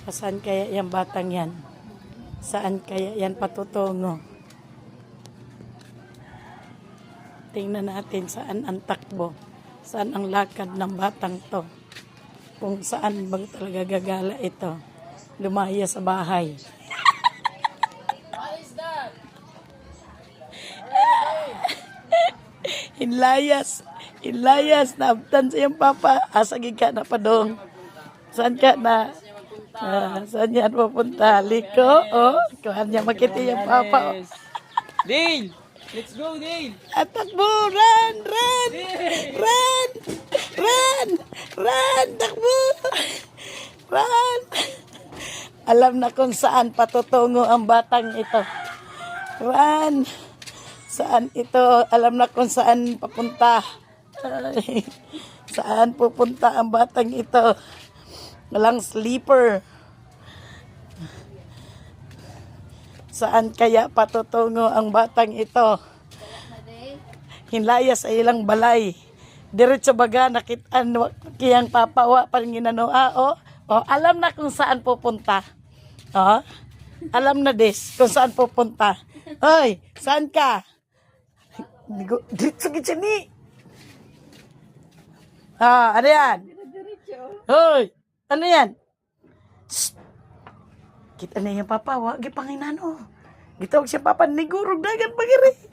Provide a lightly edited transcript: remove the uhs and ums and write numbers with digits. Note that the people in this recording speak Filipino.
Saan kaya yung batang yan? Saan kaya yan patutungo? Tingnan natin saan ang takbo. Saan ang lakad ng batang to. Kung saan ba talaga gagala ito. Lumaya sa bahay. What is that? Inlayas. Inlayas. Naabtan sa iyong papa. Asagig ka na pa dong. Saan ka na? Saan yan pupunta? Liko? Oh, kuhan niya makita yung papa. Oh. Dale! Let's go, Dale! At takbo! Run! Run! Run! Run! Run! Takbo! Run! Alam na kung saan patutungo ang batang ito. Run! Saan ito? Alam na kung saan papunta. Ay, saan pupunta ang batang ito? Walang sleeper. Saan kaya patutungo ang batang ito? Hinlaya sa ilang balay. Diretso baga nakitaan kiyang papawa parang ginanoa. Alam na kung saan pupunta. Alam na des kung saan pupunta. Hoy, saan ka? Diretso gid ni. Ano yan? Hoy, ano yan? Shh. Kita na yung papa, wag gipanginano. Gitawag siya papa ni gurog dagan pagiri.